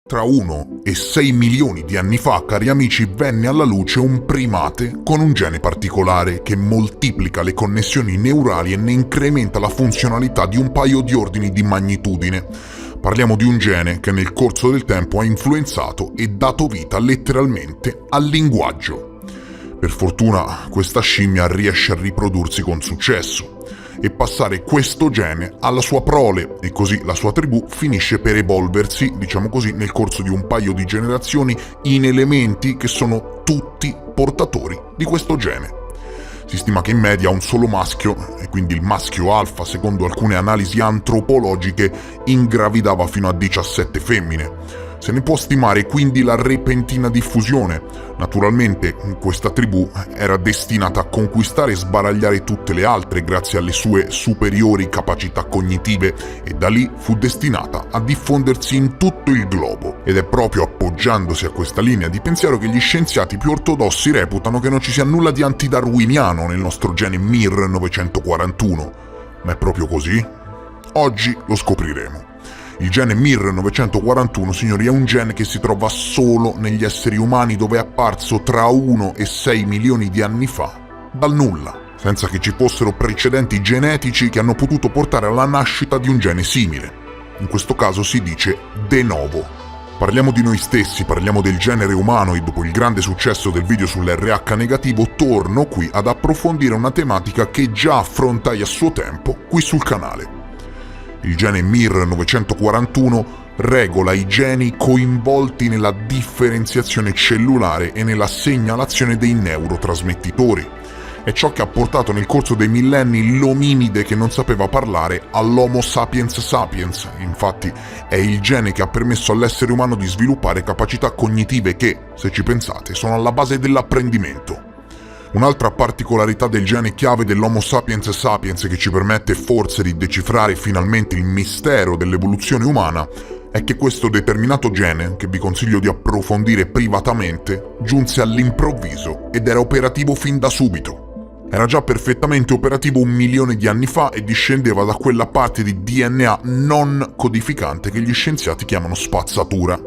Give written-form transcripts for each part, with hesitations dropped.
Tra 1 e 6 milioni di anni fa, cari amici, venne alla luce un primate con un gene particolare che moltiplica le connessioni neurali e ne incrementa la funzionalità di un paio di ordini di magnitudine. Parliamo di un gene che nel corso del tempo ha influenzato e dato vita letteralmente al linguaggio. Per fortuna questa scimmia riesce a riprodursi con successo e passare questo gene alla sua prole, e così la sua tribù finisce per evolversi, diciamo così, nel corso di un paio di generazioni in elementi che sono tutti portatori di questo gene. Si stima che in media un solo maschio, e quindi il maschio alfa secondo alcune analisi antropologiche, ingravidava fino a 17 femmine. Se ne può stimare quindi la repentina diffusione. Naturalmente questa tribù era destinata a conquistare e sbaragliare tutte le altre grazie alle sue superiori capacità cognitive e da lì fu destinata a diffondersi in tutto il globo. Ed è proprio appoggiandosi a questa linea di pensiero che gli scienziati più ortodossi reputano che non ci sia nulla di antidarwiniano nel nostro gene Mir 941. Ma è proprio così? Oggi lo scopriremo. Il gene Mir 941, signori, è un gene che si trova solo negli esseri umani, dove è apparso tra 1 e 6 milioni di anni fa, dal nulla, senza che ci fossero precedenti genetici che hanno potuto portare alla nascita di un gene simile. In questo caso si dice de novo. Parliamo di noi stessi, parliamo del genere umano e dopo il grande successo del video sull'RH negativo torno qui ad approfondire una tematica che già affrontai a suo tempo qui sul canale. Il gene Mir 941 regola i geni coinvolti nella differenziazione cellulare e nella segnalazione dei neurotrasmettitori. È ciò che ha portato nel corso dei millenni l'ominide che non sapeva parlare all'Homo sapiens sapiens. Infatti è il gene che ha permesso all'essere umano di sviluppare capacità cognitive che, se ci pensate, sono alla base dell'apprendimento. Un'altra particolarità del gene chiave dell'Homo sapiens sapiens che ci permette forse di decifrare finalmente il mistero dell'evoluzione umana è che questo determinato gene, che vi consiglio di approfondire privatamente, giunse all'improvviso ed era operativo fin da subito. Era già perfettamente operativo 1 milione di anni fa e discendeva da quella parte di DNA non codificante che gli scienziati chiamano spazzatura.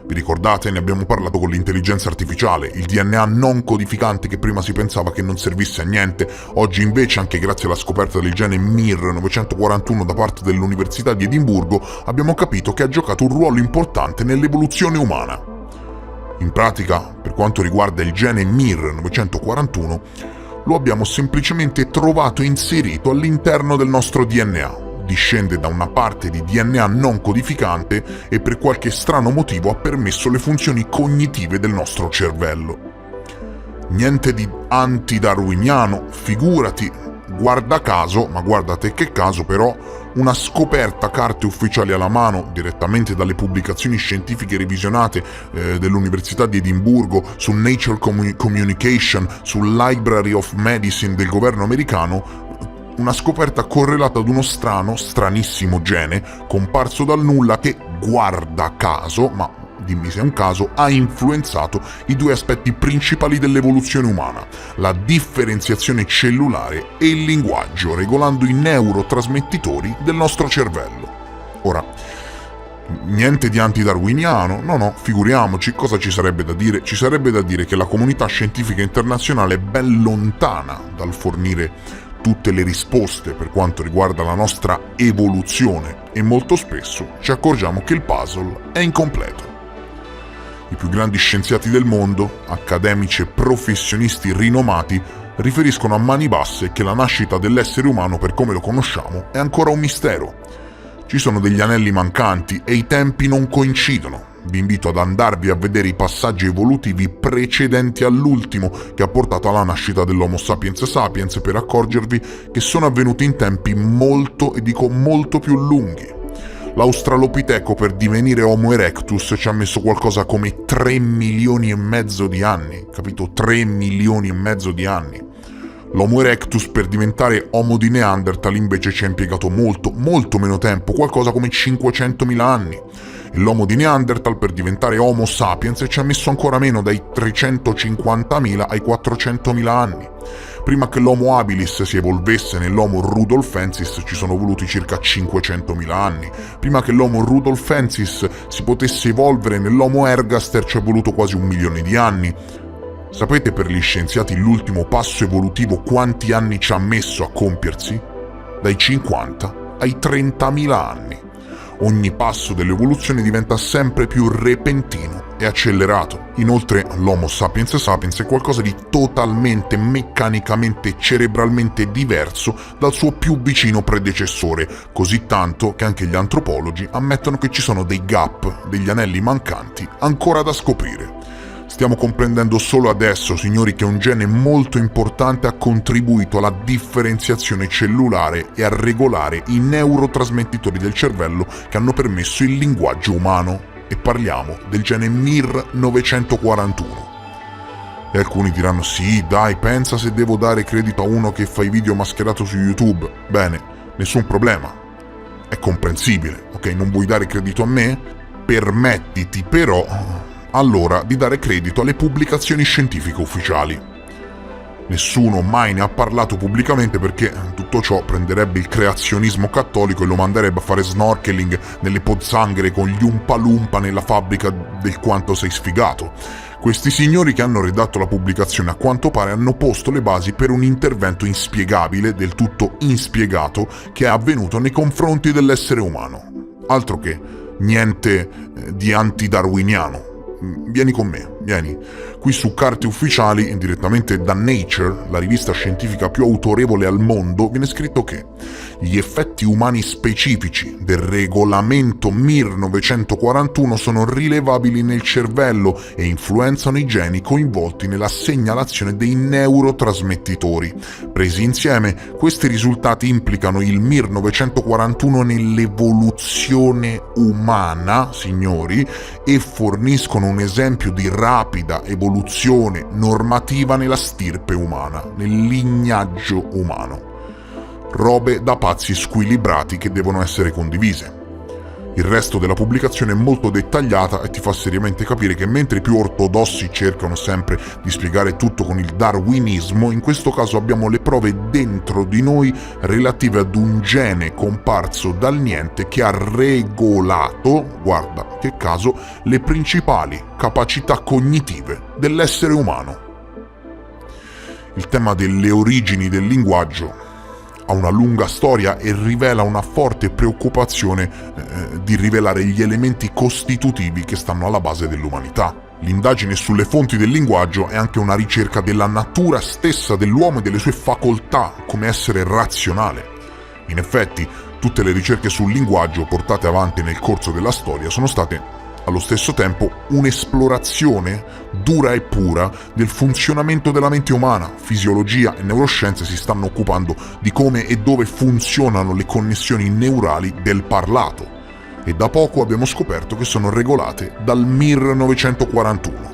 Vi ricordate? Ne abbiamo parlato con l'intelligenza artificiale, il DNA non codificante che prima si pensava che non servisse a niente, oggi invece, anche grazie alla scoperta del gene Mir 941 da parte dell'Università di Edimburgo, abbiamo capito che ha giocato un ruolo importante nell'evoluzione umana. In pratica, per quanto riguarda il gene Mir 941, lo abbiamo semplicemente trovato inserito all'interno del nostro DNA. Discende da una parte di DNA non codificante e per qualche strano motivo ha permesso le funzioni cognitive del nostro cervello. Niente di antidarwiniano, figurati, guarda caso, ma guardate che caso però, una scoperta, carte ufficiali alla mano, direttamente dalle pubblicazioni scientifiche revisionate dell'Università di Edimburgo, su Nature Communication, sul Library of Medicine del governo americano, una scoperta correlata ad uno stranissimo gene, comparso dal nulla che, guarda caso, ma dimmi se è un caso, ha influenzato i due aspetti principali dell'evoluzione umana, la differenziazione cellulare e il linguaggio, regolando i neurotrasmettitori del nostro cervello. Ora, niente di antidarwiniano, no, figuriamoci, cosa ci sarebbe da dire? Ci sarebbe da dire che la comunità scientifica internazionale è ben lontana dal fornire tutte le risposte per quanto riguarda la nostra evoluzione e molto spesso ci accorgiamo che il puzzle è incompleto. I più grandi scienziati del mondo, accademici e professionisti rinomati, riferiscono a mani basse che la nascita dell'essere umano per come lo conosciamo è ancora un mistero. Ci sono degli anelli mancanti e i tempi non coincidono. Vi invito ad andarvi a vedere i passaggi evolutivi precedenti all'ultimo che ha portato alla nascita dell'Homo sapiens sapiens per accorgervi che sono avvenuti in tempi molto, e dico molto più lunghi. L'Australopiteco per divenire Homo erectus ci ha messo qualcosa come 3 milioni e mezzo di anni, capito? 3 milioni e mezzo di anni. L'Homo erectus per diventare Homo di Neanderthal invece ci ha impiegato molto meno tempo, qualcosa come 500.000 anni. E l'uomo di Neanderthal per diventare Homo sapiens ci ha messo ancora meno, dai 350.000 ai 400.000 anni. Prima che l'Homo habilis si evolvesse nell'Homo rudolfensis ci sono voluti circa 500.000 anni. Prima che l'Homo rudolfensis si potesse evolvere nell'Homo ergaster ci è voluto quasi 1 milione di anni. Sapete per gli scienziati l'ultimo passo evolutivo quanti anni ci ha messo a compiersi? Dai 50 ai 30.000 anni. Ogni passo dell'evoluzione diventa sempre più repentino e accelerato. Inoltre l'Homo sapiens sapiens è qualcosa di totalmente meccanicamente e cerebralmente diverso dal suo più vicino predecessore, così tanto che anche gli antropologi ammettono che ci sono dei gap, degli anelli mancanti ancora da scoprire. Stiamo comprendendo solo adesso, signori, che un gene molto importante ha contribuito alla differenziazione cellulare e a regolare i neurotrasmettitori del cervello che hanno permesso il linguaggio umano. E parliamo del gene MIR941. E alcuni diranno: sì, dai, pensa se devo dare credito a uno che fa i video mascherato su YouTube. Bene, nessun problema. È comprensibile, ok? Non vuoi dare credito a me? Permettiti però allora di dare credito alle pubblicazioni scientifiche ufficiali. Nessuno mai ne ha parlato pubblicamente perché tutto ciò prenderebbe il creazionismo cattolico e lo manderebbe a fare snorkeling nelle pozzanghere con gli Umpa Lumpa nella fabbrica del quanto sei sfigato. Questi signori che hanno redatto la pubblicazione a quanto pare hanno posto le basi per un intervento inspiegabile, del tutto inspiegato, che è avvenuto nei confronti dell'essere umano. Altro che niente di antidarwiniano. Vieni con me, vieni. Qui su Carte Ufficiali, direttamente da Nature, la rivista scientifica più autorevole al mondo, viene scritto che gli effetti umani specifici del regolamento MIR941 sono rilevabili nel cervello e influenzano i geni coinvolti nella segnalazione dei neurotrasmettitori. Presi insieme, questi risultati implicano il MIR941 nell'evoluzione umana, signori, e forniscono un esempio di rapida evoluzione normativa nella stirpe umana, nel lignaggio umano. Robe da pazzi squilibrati che devono essere condivise. Il resto della pubblicazione è molto dettagliata e ti fa seriamente capire che mentre i più ortodossi cercano sempre di spiegare tutto con il darwinismo, in questo caso abbiamo le prove dentro di noi relative ad un gene comparso dal niente che ha regolato, guarda che caso, le principali capacità cognitive dell'essere umano. Il tema delle origini del linguaggio ha una lunga storia e rivela una forte preoccupazione di rivelare gli elementi costitutivi che stanno alla base dell'umanità. L'indagine sulle fonti del linguaggio è anche una ricerca della natura stessa dell'uomo e delle sue facoltà come essere razionale. In effetti, tutte le ricerche sul linguaggio portate avanti nel corso della storia sono state allo stesso tempo un'esplorazione dura e pura del funzionamento della mente umana. Fisiologia e neuroscienze si stanno occupando di come e dove funzionano le connessioni neurali del parlato e da poco abbiamo scoperto che sono regolate dal MIR941.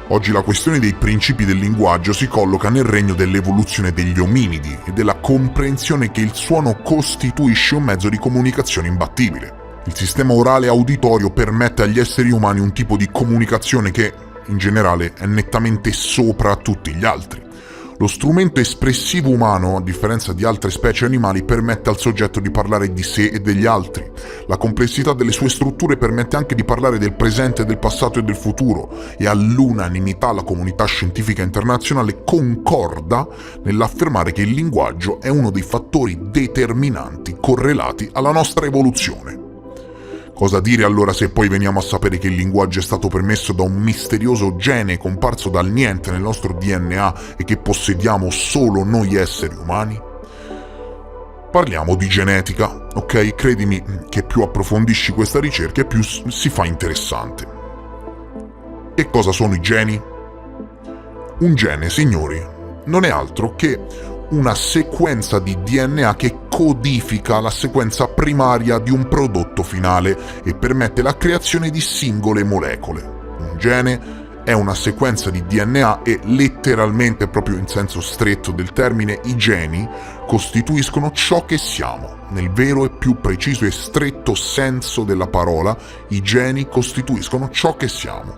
Oggi la questione dei principi del linguaggio si colloca nel regno dell'evoluzione degli ominidi e della comprensione che il suono costituisce un mezzo di comunicazione imbattibile. Il sistema orale auditorio permette agli esseri umani un tipo di comunicazione che, in generale, è nettamente sopra tutti gli altri. Lo strumento espressivo umano, a differenza di altre specie animali, permette al soggetto di parlare di sé e degli altri. La complessità delle sue strutture permette anche di parlare del presente, del passato e del futuro, e all'unanimità la comunità scientifica internazionale concorda nell'affermare che il linguaggio è uno dei fattori determinanti correlati alla nostra evoluzione. Cosa dire allora se poi veniamo a sapere che il linguaggio è stato permesso da un misterioso gene comparso dal niente nel nostro DNA e che possediamo solo noi esseri umani? Parliamo di genetica, ok? Credimi che più approfondisci questa ricerca e più si fa interessante. E cosa sono i geni? Un gene, signori, non è altro che una sequenza di DNA che codifica la sequenza primaria di un prodotto finale e permette la creazione di singole molecole. Un gene è una sequenza di DNA e letteralmente, proprio in senso stretto del termine, i geni costituiscono ciò che siamo. Nel vero e più preciso e stretto senso della parola, i geni costituiscono ciò che siamo.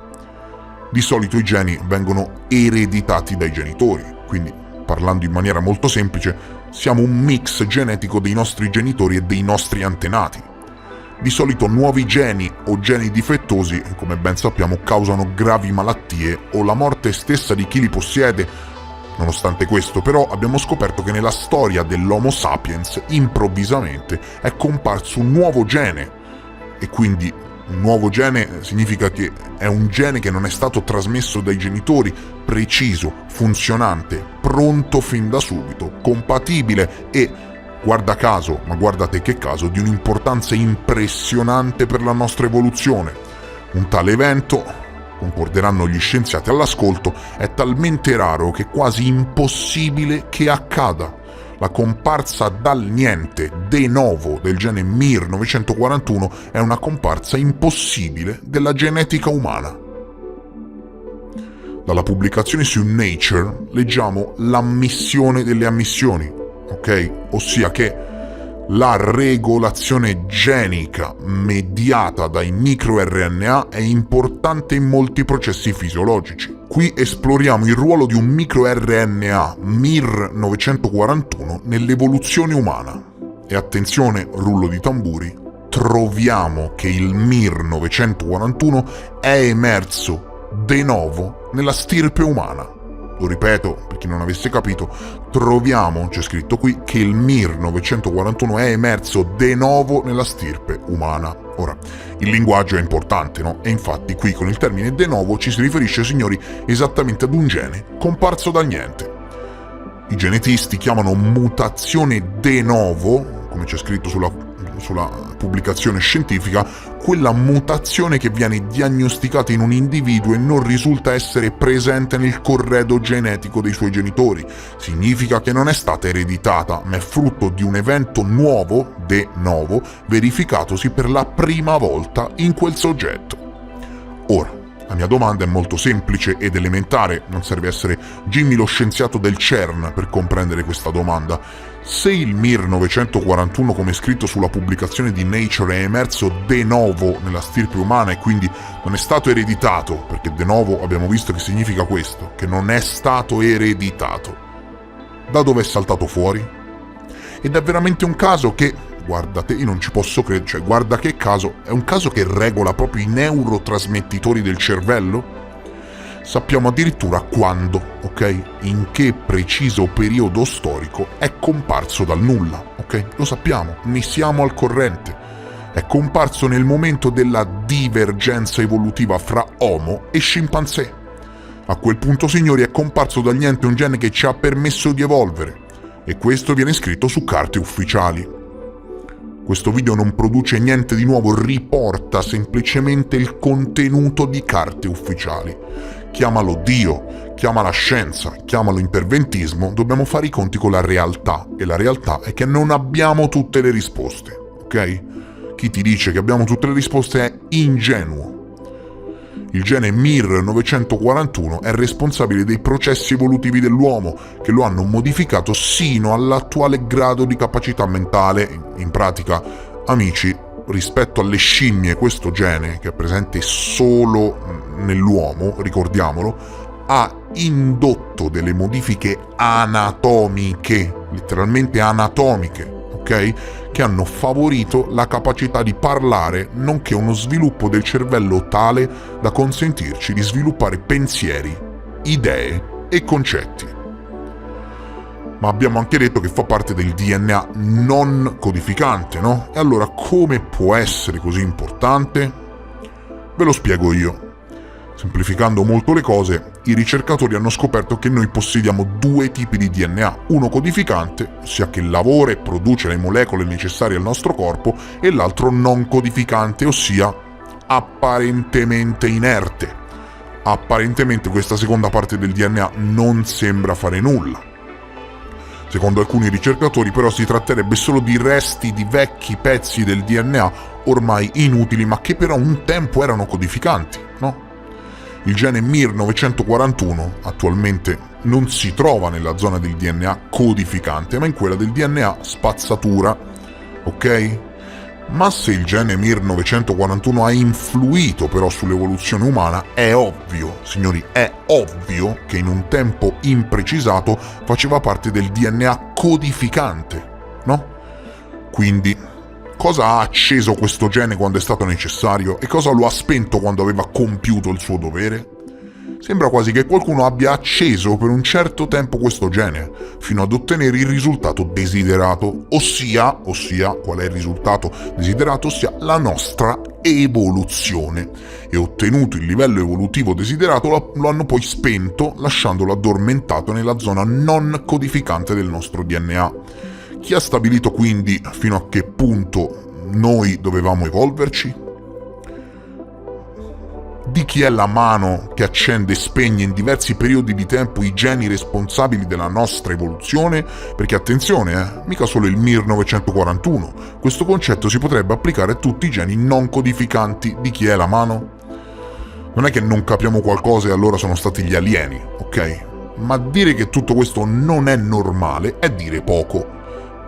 Di solito i geni vengono ereditati dai genitori, quindi parlando in maniera molto semplice, siamo un mix genetico dei nostri genitori e dei nostri antenati. Di solito nuovi geni o geni difettosi, come ben sappiamo, causano gravi malattie o la morte stessa di chi li possiede. Nonostante questo, però, abbiamo scoperto che nella storia dell'Homo sapiens, improvvisamente, è comparso un nuovo gene. E quindi un nuovo gene significa che è un gene che non è stato trasmesso dai genitori, preciso, funzionante, pronto fin da subito, compatibile e, guarda caso, ma guardate che caso, di un'importanza impressionante per la nostra evoluzione. Un tale evento, concorderanno gli scienziati all'ascolto, è talmente raro che è quasi impossibile che accada. La comparsa dal niente, de novo, del gene MIR941 è una comparsa impossibile della genetica umana. Dalla pubblicazione su Nature leggiamo l'ammissione delle ammissioni, ok? Ossia che la regolazione genica mediata dai microRNA è importante in molti processi fisiologici. Qui esploriamo il ruolo di un microRNA MIR941 nell'evoluzione umana. E attenzione, rullo di tamburi, troviamo che il MIR941 è emerso de novo nella stirpe umana. Lo ripeto, per chi non avesse capito, troviamo, c'è scritto qui, che il MIR941 è emerso de novo nella stirpe umana. Ora, il linguaggio è importante, no? E infatti qui con il termine de novo ci si riferisce, signori, esattamente ad un gene comparso dal niente. I genetisti chiamano mutazione de novo, come c'è scritto sulla pubblicazione scientifica, quella mutazione che viene diagnosticata in un individuo e non risulta essere presente nel corredo genetico dei suoi genitori. Significa che non è stata ereditata, ma è frutto di un evento nuovo, de novo, verificatosi per la prima volta in quel soggetto. Ora, la mia domanda è molto semplice ed elementare, non serve essere Jimmy lo scienziato del CERN per comprendere questa domanda. Se il MIR941, come scritto sulla pubblicazione di Nature, è emerso de novo nella stirpe umana e quindi non è stato ereditato, perché de novo abbiamo visto che significa questo, che non è stato ereditato, da dove è saltato fuori? Ed è veramente un caso che, guardate, io non ci posso credere, cioè guarda che caso, è un caso che regola proprio i neurotrasmettitori del cervello? Sappiamo addirittura quando, ok? In che preciso periodo storico è comparso dal nulla, ok? Lo sappiamo, ne siamo al corrente. È comparso nel momento della divergenza evolutiva fra Homo e scimpanzé. A quel punto, signori, è comparso dal niente un gene che ci ha permesso di evolvere. E questo viene scritto su carte ufficiali. Questo video non produce niente di nuovo, riporta semplicemente il contenuto di carte ufficiali. Chiamalo Dio, chiamala scienza, chiamalo interventismo, dobbiamo fare i conti con la realtà, e la realtà è che non abbiamo tutte le risposte, ok? Chi ti dice che abbiamo tutte le risposte è ingenuo. Il gene MIR941 è responsabile dei processi evolutivi dell'uomo, che lo hanno modificato sino all'attuale grado di capacità mentale. In pratica, amici, rispetto alle scimmie, questo gene, che è presente solo nell'uomo, ricordiamolo, ha indotto delle modifiche anatomiche, letteralmente anatomiche, ok? Che hanno favorito la capacità di parlare, nonché uno sviluppo del cervello tale da consentirci di sviluppare pensieri, idee e concetti. Ma abbiamo anche detto che fa parte del DNA non codificante, no? E allora come può essere così importante? Ve lo spiego io. Semplificando molto le cose, i ricercatori hanno scoperto che noi possediamo due tipi di DNA, uno codificante, ossia che lavora e produce le molecole necessarie al nostro corpo, e l'altro non codificante, ossia apparentemente inerte. Apparentemente questa seconda parte del DNA non sembra fare nulla. Secondo alcuni ricercatori però si tratterebbe solo di resti di vecchi pezzi del DNA ormai inutili, ma che però un tempo erano codificanti, no? Il gene MIR941 attualmente non si trova nella zona del DNA codificante, ma in quella del DNA spazzatura, ok? Ma se il gene MIR941 ha influito però sull'evoluzione umana, è ovvio, signori, è ovvio che in un tempo imprecisato faceva parte del DNA codificante, no? Quindi, cosa ha acceso questo gene quando è stato necessario e cosa lo ha spento quando aveva compiuto il suo dovere? Sembra quasi che qualcuno abbia acceso per un certo tempo questo gene, fino ad ottenere il risultato desiderato, ossia, qual è il risultato desiderato? Ossia la nostra evoluzione. E ottenuto il livello evolutivo desiderato lo hanno poi spento, lasciandolo addormentato nella zona non codificante del nostro DNA. Chi ha stabilito quindi fino a che punto noi dovevamo evolverci? Di chi è la mano che accende e spegne in diversi periodi di tempo i geni responsabili della nostra evoluzione? Perché attenzione, mica solo il MIR941. Questo concetto si potrebbe applicare a tutti i geni non codificanti. Di chi è la mano? Non è che non capiamo qualcosa e allora sono stati gli alieni, ok? Ma dire che tutto questo non è normale è dire poco.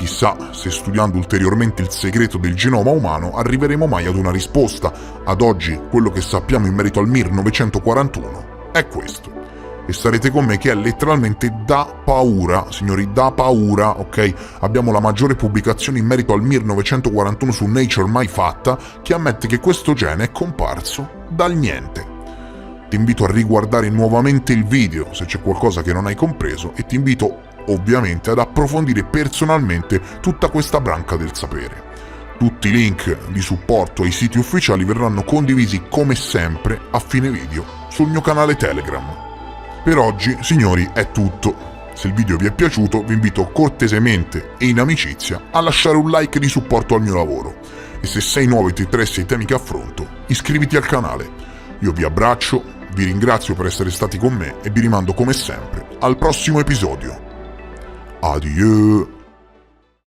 Chissà se studiando ulteriormente il segreto del genoma umano arriveremo mai ad una risposta. Ad oggi quello che sappiamo in merito al MIR941 è questo. E starete con me che è letteralmente da paura, signori, da paura, ok? Abbiamo la maggiore pubblicazione in merito al MIR941 su Nature mai fatta, che ammette che questo gene è comparso dal niente. Ti invito a riguardare nuovamente il video se c'è qualcosa che non hai compreso e ti invito ovviamente ad approfondire personalmente tutta questa branca del sapere. Tutti i link di supporto ai siti ufficiali verranno condivisi come sempre a fine video sul mio canale Telegram. Per oggi, signori, è tutto. Se il video vi è piaciuto, vi invito cortesemente e in amicizia a lasciare un like di supporto al mio lavoro. E se sei nuovo e ti interessi ai temi che affronto, iscriviti al canale. Io vi abbraccio, vi ringrazio per essere stati con me e vi rimando come sempre al prossimo episodio. Adieu.